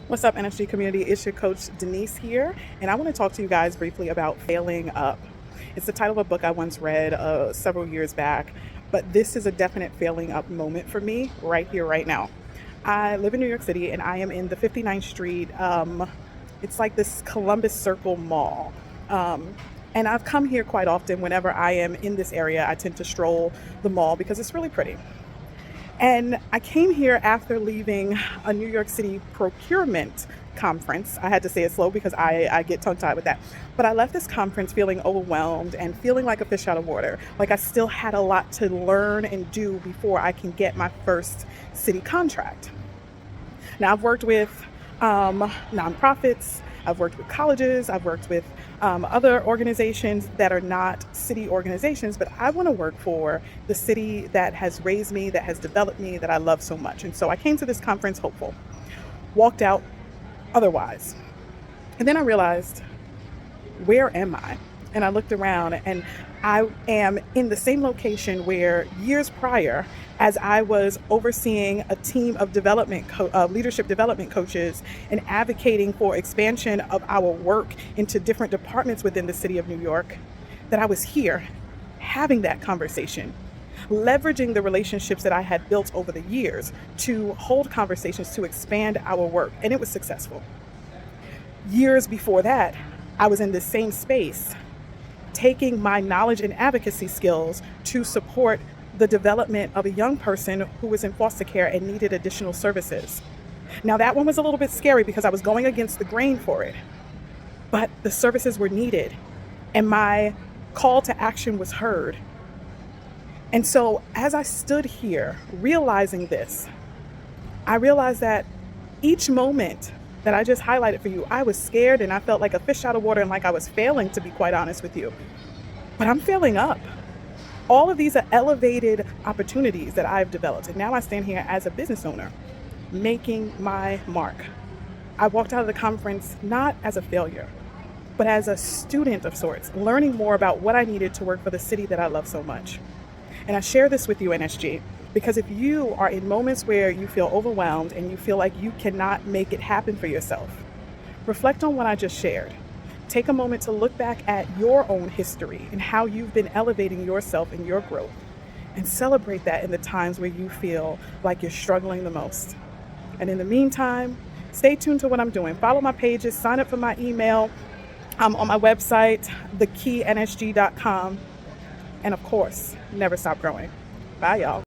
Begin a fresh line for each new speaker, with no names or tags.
What's up, NSG community? It's your coach Denise here, and I want to talk to you guys briefly about failing up. It's the title of a book I once read several years back, but this is a definite failing up moment for me right here, right now. I live in New York City, and I am in the 59th Street. It's like this Columbus Circle mall. Um, and I've come here quite often. Whenever I am in this area, I tend to stroll the mall because it's really pretty. And I came here after leaving a New York City procurement conference. I had to say it slow because I get tongue tied with that. But I left this conference feeling overwhelmed and feeling like a fish out of water. Like I still had a lot to learn and do before I can get my first city contract. Now, I've worked with nonprofits, I've worked with colleges, I've worked with other organizations that are not city organizations, but I want to work for the city that has raised me, that has developed me, that I love so much. And so I came to this conference hopeful, walked out otherwise. And then I realized, where am I? And I looked around and I am in the same location where years prior, as I was overseeing a team of leadership development coaches and advocating for expansion of our work into different departments within the city of New York, that I was here having that conversation, leveraging the relationships that I had built over the years to hold conversations to expand our work. And it was successful. Years before that, I was in the same space, taking my knowledge and advocacy skills to support the development of a young person who was in foster care and needed additional services. Now, that one was a little bit scary because I was going against the grain for it, but the services were needed and my call to action was heard. And so as I stood here realizing this, I realized that each moment that I just highlighted for you, I was scared and I felt like a fish out of water and like I was failing, to be quite honest with you. But I'm failing up. All of these are elevated opportunities that I've developed. And now I stand here as a business owner, making my mark. I walked out of the conference not as a failure, but as a student of sorts, learning more about what I needed to work for the city that I love so much. And I share this with you, NSG, because if you are in moments where you feel overwhelmed and you feel like you cannot make it happen for yourself, reflect on what I just shared. Take a moment to look back at your own history and how you've been elevating yourself and your growth, and celebrate that in the times where you feel like you're struggling the most. And in the meantime, stay tuned to what I'm doing. Follow my pages, sign up for my email. I'm on my website, thekeynsg.com. And of course, never stop growing. Bye, y'all.